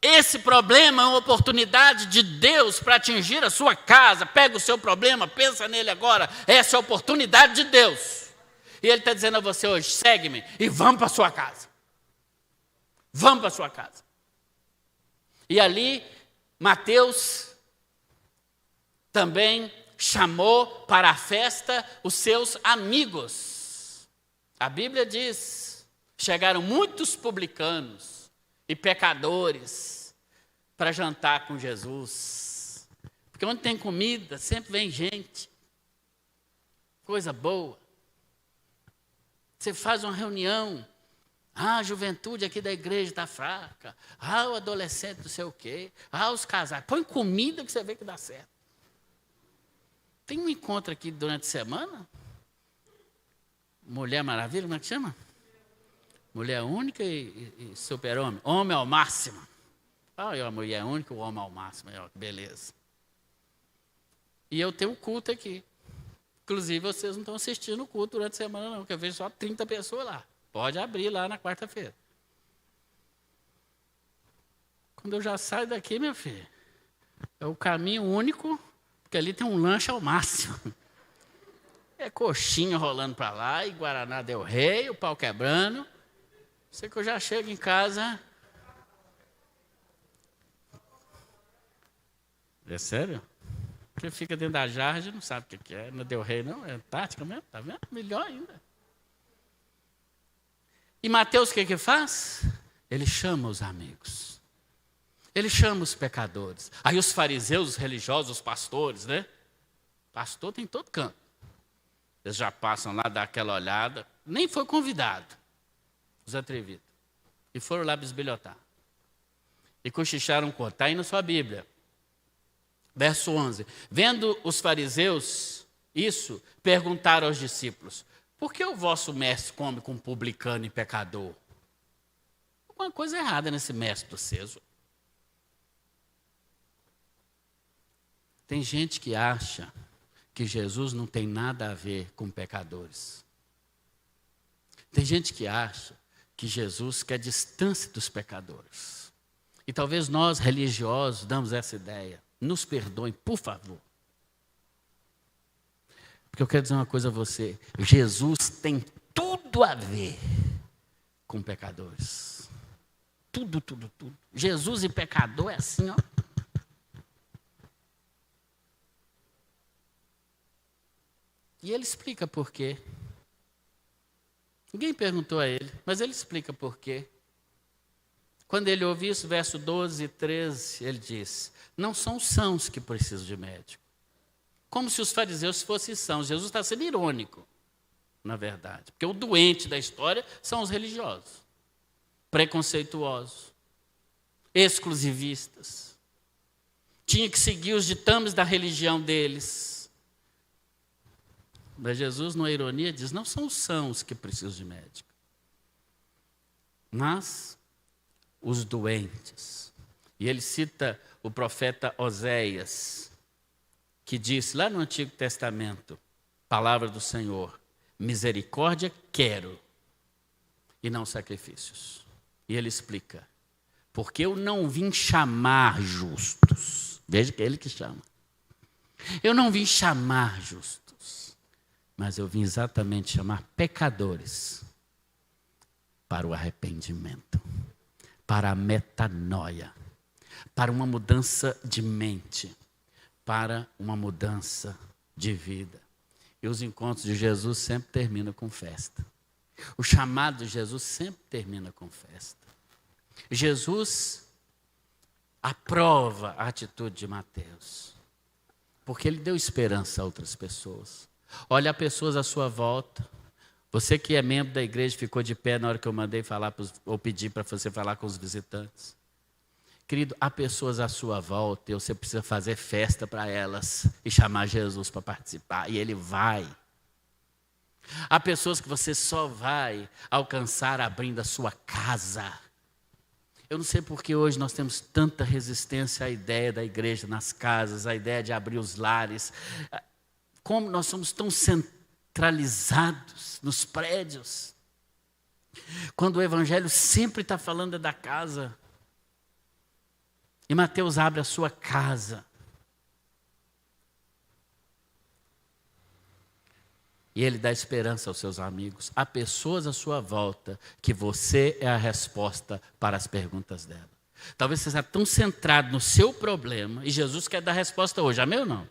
esse problema é uma oportunidade de Deus para atingir a sua casa. Pega o seu problema, pensa nele agora, essa é a oportunidade de Deus. E Ele está dizendo a você hoje, segue-me e vamos para a sua casa. Vamos para a sua casa. E ali, Mateus também chamou para a festa os seus amigos. A Bíblia diz, chegaram muitos publicanos e pecadores para jantar com Jesus. Porque onde tem comida, sempre vem gente. Coisa boa. Você faz uma reunião, a juventude aqui da igreja está fraca. O adolescente não sei o quê. Os casais. Põe comida que você vê que dá certo. Tem um encontro aqui durante a semana. Mulher Maravilha, como é que chama? Mulher única e super-homem. Homem ao máximo. A mulher única e o homem ao máximo. Beleza. E eu tenho um culto aqui. Inclusive, vocês não estão assistindo o culto durante a semana, não, porque eu vejo só 30 pessoas lá. Pode abrir lá na quarta-feira. Quando eu já saio daqui, meu filho, é o caminho único, porque ali tem um lanche ao máximo. É coxinha rolando para lá, e Guaraná Del Rey, o pau quebrando. Sei que eu já chego em casa. É sério? Porque fica dentro da jarra, não sabe o que é. Não é Del Rey, não, é tática mesmo, tá vendo? Melhor ainda. E Mateus o que faz? Ele chama os amigos. Ele chama os pecadores. Aí os fariseus, os religiosos, os pastores, né? Pastor tem em todo canto. Eles já passam lá, dá aquela olhada. Nem foi convidado, os atrevidos. E foram lá bisbilhotar. E cochicharam com. Está aí na sua Bíblia. Verso 11. Vendo os fariseus isso, perguntaram aos discípulos, por que o vosso mestre come com publicano e pecador? Alguma coisa errada nesse mestre do César. Tem gente que acha que Jesus não tem nada a ver com pecadores. Tem gente que acha que Jesus quer distância dos pecadores. E talvez nós, religiosos, damos essa ideia. Nos perdoem, por favor. Porque eu quero dizer uma coisa a você. Jesus tem tudo a ver com pecadores. Tudo, tudo, tudo. Jesus e pecador é assim, ó. E ele explica por quê. Ninguém perguntou a ele, mas ele explica por quê. Quando ele ouve isso, verso 12 e 13, ele diz, não são os sãos que precisam de médico. Como se os fariseus fossem sãos. Jesus está sendo irônico, na verdade. Porque o doente da história são os religiosos. Preconceituosos. Exclusivistas. Tinha que seguir os ditames da religião deles. Mas Jesus, numa ironia, diz, não são os sãos que precisam de médico. Mas os doentes. E ele cita o profeta Oséias, que disse lá no Antigo Testamento, palavra do Senhor, misericórdia quero e não sacrifícios. E ele explica, porque eu não vim chamar justos. Veja que é ele que chama. Eu não vim chamar justos, mas eu vim exatamente chamar pecadores para o arrependimento, para a metanoia, para uma mudança de mente, para uma mudança de vida. E os encontros de Jesus sempre terminam com festa. O chamado de Jesus sempre termina com festa. Jesus aprova a atitude de Mateus, porque ele deu esperança a outras pessoas. Olha pessoas à sua volta. Você que é membro da igreja ficou de pé na hora que eu mandei falar ou pedir para você falar com os visitantes. Querido, há pessoas à sua volta e você precisa fazer festa para elas e chamar Jesus para participar, e ele vai. Há pessoas que você só vai alcançar abrindo a sua casa. Eu não sei porque hoje nós temos tanta resistência à ideia da igreja nas casas, à ideia de abrir os lares. Como nós somos tão centralizados nos prédios. Quando o evangelho sempre está falando da casa. E Mateus abre a sua casa. E ele dá esperança aos seus amigos. Há pessoas à sua volta que você é a resposta para as perguntas dela. Talvez você esteja tão centrado no seu problema e Jesus quer dar resposta hoje. Amém ou não?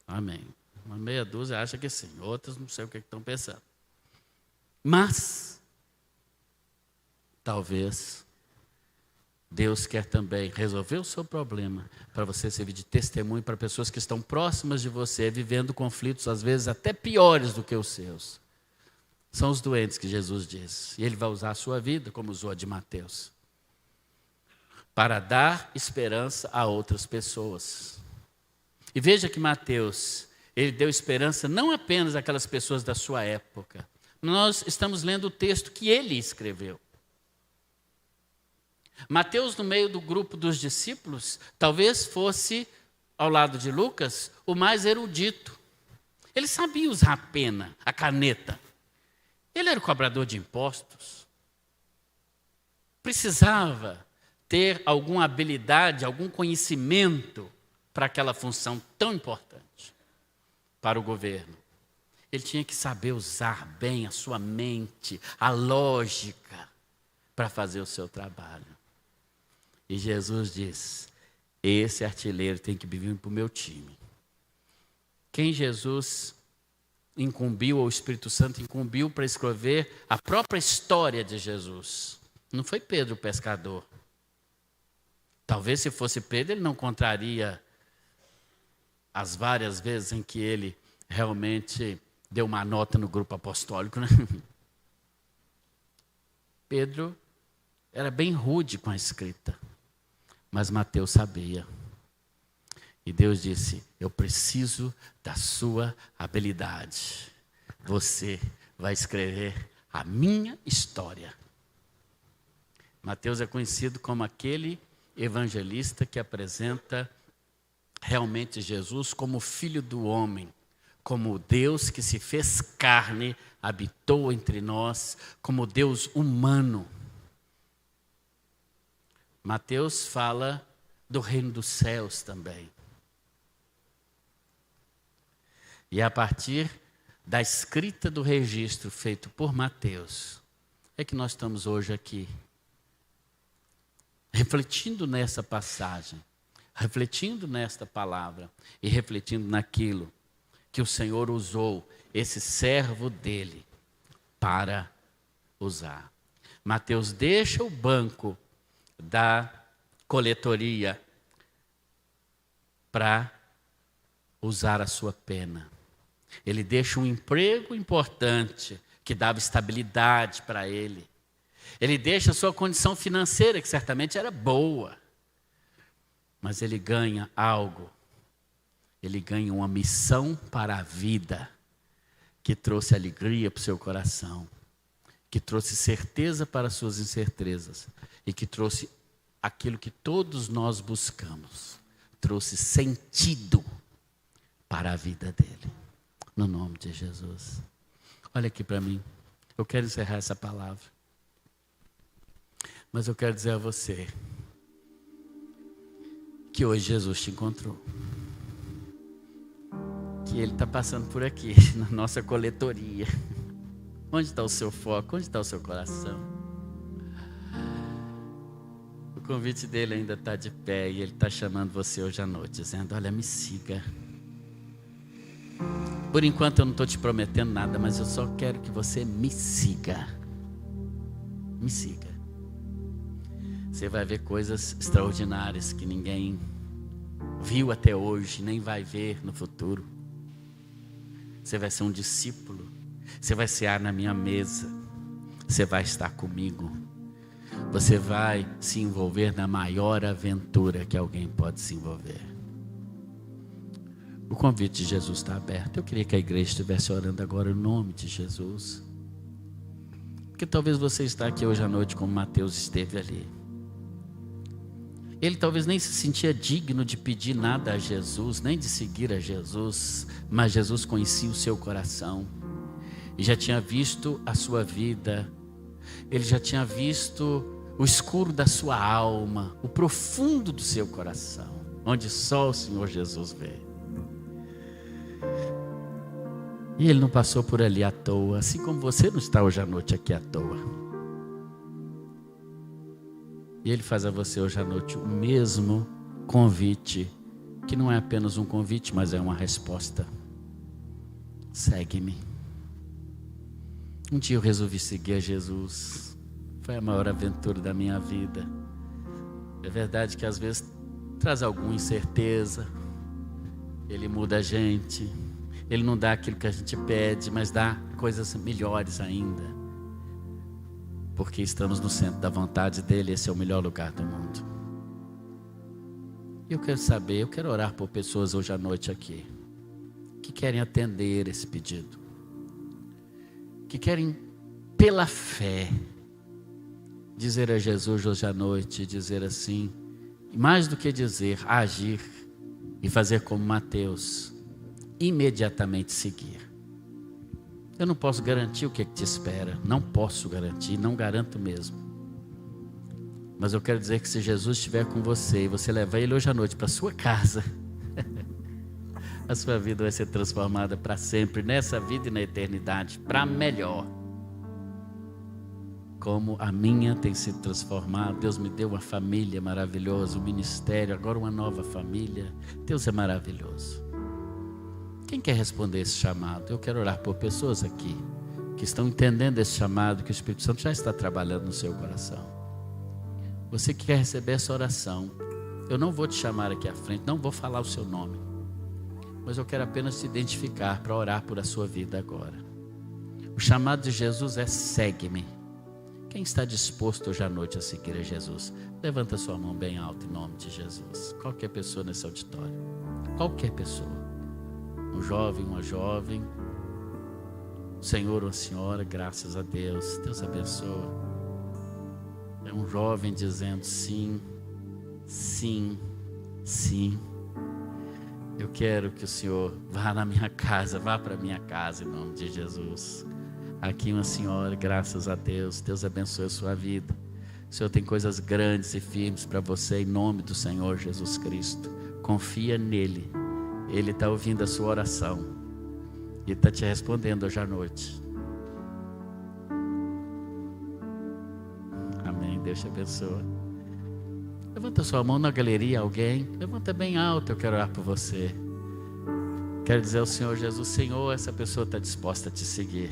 Amém. Uma meia dúzia acha que sim. Outras não sei o que estão pensando. Mas, talvez, Deus quer também resolver o seu problema para você servir de testemunho para pessoas que estão próximas de você, vivendo conflitos às vezes até piores do que os seus. São os doentes que Jesus diz. E ele vai usar a sua vida, como usou a de Mateus, para dar esperança a outras pessoas. E veja que Mateus, ele deu esperança não apenas àquelas pessoas da sua época. Nós estamos lendo o texto que ele escreveu. Mateus, no meio do grupo dos discípulos, talvez fosse, ao lado de Lucas, o mais erudito. Ele sabia usar a pena, a caneta. Ele era o cobrador de impostos. Precisava ter alguma habilidade, algum conhecimento para aquela função tão importante para o governo. Ele tinha que saber usar bem a sua mente, a lógica, para fazer o seu trabalho. E Jesus diz, esse artilheiro tem que vir para o meu time. Quem Jesus incumbiu, ou o Espírito Santo incumbiu para escrever a própria história de Jesus? Não foi Pedro o pescador. Talvez se fosse Pedro, ele não contaria as várias vezes em que ele realmente deu uma nota no grupo apostólico, né? Pedro era bem rude com a escrita. Mas Mateus sabia. E Deus disse, eu preciso da sua habilidade. Você vai escrever a minha história. Mateus é conhecido como aquele evangelista que apresenta realmente Jesus como Filho do homem, como Deus que se fez carne, habitou entre nós, como Deus humano. Mateus fala do reino dos céus também. E a partir da escrita do registro feito por Mateus, é que nós estamos hoje aqui, refletindo nessa passagem, refletindo nesta palavra e refletindo naquilo que o Senhor usou esse servo dele para usar. Mateus deixa o banco da coletoria para usar a sua pena. Ele deixa um emprego importante que dava estabilidade para ele. Ele deixa a sua condição financeira, que certamente era boa. Mas ele ganha algo. Ele ganha uma missão para a vida que trouxe alegria para o seu coração, que trouxe certeza para as suas incertezas e que trouxe aquilo que todos nós buscamos, trouxe sentido para a vida dele, no nome de Jesus. Olha aqui para mim, eu quero encerrar essa palavra, mas eu quero dizer a você que hoje Jesus te encontrou, que Ele está passando por aqui, na nossa coletoria. Onde está o seu foco? Onde está o seu coração? O convite dele ainda está de pé e ele está chamando você hoje à noite, dizendo, olha, me siga. Por enquanto eu não estou te prometendo nada, mas eu só quero que você me siga. Me siga. Você vai ver coisas extraordinárias que ninguém viu até hoje, nem vai ver no futuro. Você vai ser um discípulo. Você vai cear na minha mesa. Você vai estar comigo. Você vai se envolver na maior aventura que alguém pode se envolver. O convite de Jesus está aberto. Eu queria que a igreja estivesse orando agora em nome de Jesus. Porque talvez você está aqui hoje à noite como Mateus esteve ali. Ele talvez nem se sentia digno de pedir nada a Jesus, nem de seguir a Jesus, mas Jesus conhecia o seu coração e já tinha visto a sua vida. Ele já tinha visto o escuro da sua alma, o profundo do seu coração, onde só o Senhor Jesus vê. E Ele não passou por ali à toa, assim como você não está hoje à noite aqui à toa. E Ele faz a você hoje à noite o mesmo convite, que não é apenas um convite, mas é uma resposta. Segue-me. Um dia eu resolvi seguir a Jesus. Foi a maior aventura da minha vida. É verdade que às vezes traz alguma incerteza. Ele muda a gente. Ele não dá aquilo que a gente pede, mas dá coisas melhores ainda. Porque estamos no centro da vontade dEle. Esse é o melhor lugar do mundo. Eu quero saber, eu quero orar por pessoas hoje à noite aqui, que querem atender esse pedido, que querem, pela fé, dizer a Jesus hoje à noite, dizer assim, mais do que dizer, agir e fazer como Mateus, imediatamente seguir. Eu não posso garantir o que te espera, não posso garantir, não garanto mesmo. Mas eu quero dizer que se Jesus estiver com você e você levar Ele hoje à noite para sua casa, a sua vida vai ser transformada para sempre, nessa vida e na eternidade, para melhor. Como a minha tem sido transformada. Deus me deu uma família maravilhosa, um ministério, agora uma nova família. Deus é maravilhoso. Quem quer responder esse chamado? Eu quero orar por pessoas aqui que estão entendendo esse chamado, que o Espírito Santo já está trabalhando no seu coração. Você que quer receber essa oração, eu não vou te chamar aqui à frente, não vou falar o seu nome, mas eu quero apenas te identificar para orar por a sua vida agora. O chamado de Jesus é: segue-me. Quem está disposto hoje à noite a seguir a Jesus? Levanta sua mão bem alta em nome de Jesus. Qualquer pessoa nesse auditório, qualquer pessoa, um jovem, uma jovem, um senhor ou uma senhora, graças a Deus, Deus abençoa. É um jovem dizendo sim, sim, sim. Eu quero que o Senhor vá na minha casa, vá para a minha casa em nome de Jesus. Aqui uma senhora, graças a Deus, Deus abençoe a sua vida. O Senhor tem coisas grandes e firmes para você em nome do Senhor Jesus Cristo. Confia nele, Ele está ouvindo a sua oração e está te respondendo hoje à noite. Amém, Deus te abençoe. Levanta sua mão na galeria, alguém, levanta bem alto, eu quero orar por você. Quero dizer ao Senhor Jesus: Senhor, essa pessoa está disposta a te seguir.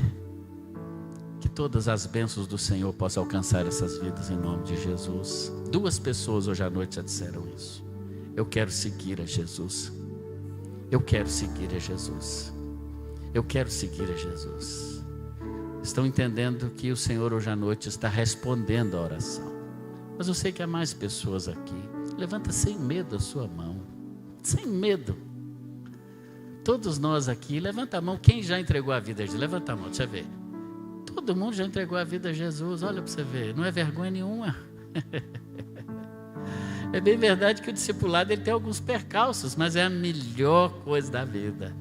Que todas as bênçãos do Senhor possam alcançar essas vidas em nome de Jesus. 2 pessoas hoje à noite já disseram isso. Eu quero seguir a Jesus. Eu quero seguir a Jesus. Eu quero seguir a Jesus. Estão entendendo que o Senhor hoje à noite está respondendo a oração. Mas eu sei que há mais pessoas aqui. Levanta sem medo a sua mão. Sem medo. Todos nós aqui, levanta a mão. Quem já entregou a vida a Jesus? Levanta a mão, deixa eu ver. Todo mundo já entregou a vida a Jesus. Olha para você ver, não é vergonha nenhuma. É bem verdade que o discipulado ele tem alguns percalços, mas é a melhor coisa da vida.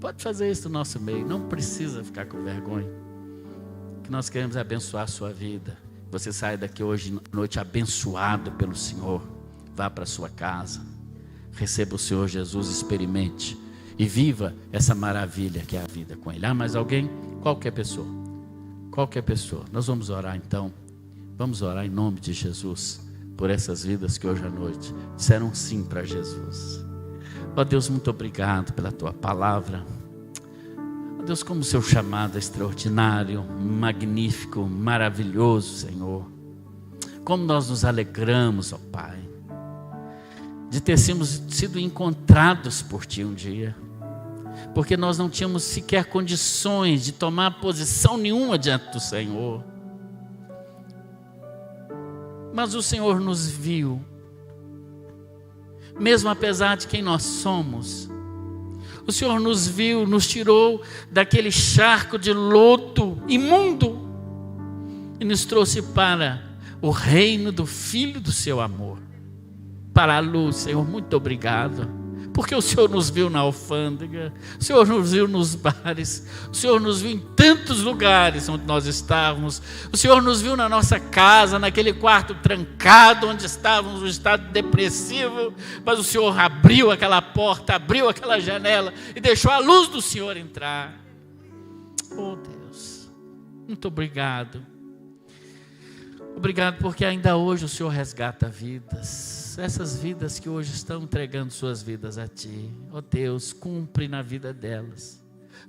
Pode fazer isso no nosso meio, não precisa ficar com vergonha. Que nós queremos abençoar a sua vida. Você sai daqui hoje à noite abençoado pelo Senhor. Vá para a sua casa, receba o Senhor Jesus, experimente e viva essa maravilha que é a vida com Ele. Mais alguém? Qualquer pessoa. Qualquer pessoa. Nós vamos orar então. Vamos orar em nome de Jesus por essas vidas que hoje à noite disseram sim para Jesus. Ó Deus, muito obrigado pela Tua palavra. Ó Deus, como o Seu chamado é extraordinário, magnífico, maravilhoso, Senhor. Como nós nos alegramos, ó Pai, de ter sido encontrados por Ti um dia, porque nós não tínhamos sequer condições de tomar posição nenhuma diante do Senhor. Mas o Senhor nos viu, mesmo apesar de quem nós somos. O Senhor nos viu, nos tirou daquele charco de lodo imundo e nos trouxe para o reino do Filho do seu amor, para a luz. Senhor, muito obrigado, porque o Senhor nos viu na alfândega, o Senhor nos viu nos bares, o Senhor nos viu em tantos lugares onde nós estávamos, o Senhor nos viu na nossa casa, naquele quarto trancado onde estávamos, um estado depressivo, mas o Senhor abriu aquela porta, abriu aquela janela e deixou a luz do Senhor entrar. Oh Deus, muito obrigado. Obrigado porque ainda hoje o Senhor resgata vidas, essas vidas que hoje estão entregando suas vidas a Ti. Ó Deus, cumpre na vida delas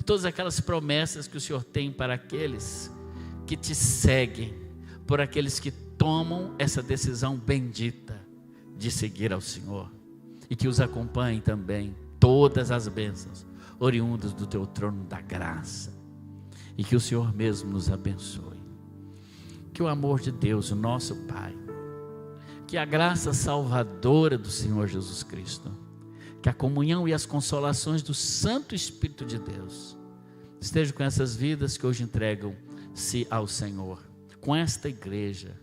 todas aquelas promessas que o Senhor tem para aqueles que Te seguem, por aqueles que tomam essa decisão bendita de seguir ao Senhor, e que os acompanhem também todas as bênçãos oriundas do Teu trono da graça, e que o Senhor mesmo nos abençoe. Que o amor de Deus, o nosso Pai, que a graça salvadora do Senhor Jesus Cristo, que a comunhão e as consolações do Santo Espírito de Deus estejam com essas vidas que hoje entregam-se ao Senhor, com esta igreja,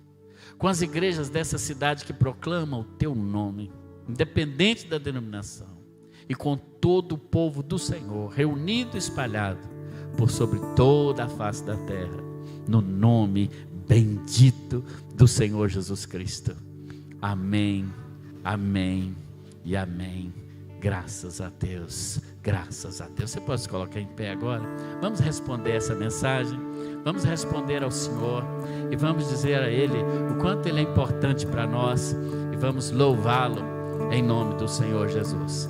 com as igrejas dessa cidade que proclamam o Teu nome, independente da denominação, e com todo o povo do Senhor, reunido e espalhado por sobre toda a face da terra, no nome bendito do Senhor Jesus Cristo. Amém, amém e amém. Graças a Deus, graças a Deus. Você pode se colocar em pé agora? Vamos responder essa mensagem, vamos responder ao Senhor e vamos dizer a Ele o quanto Ele é importante para nós, e vamos louvá-lo em nome do Senhor Jesus.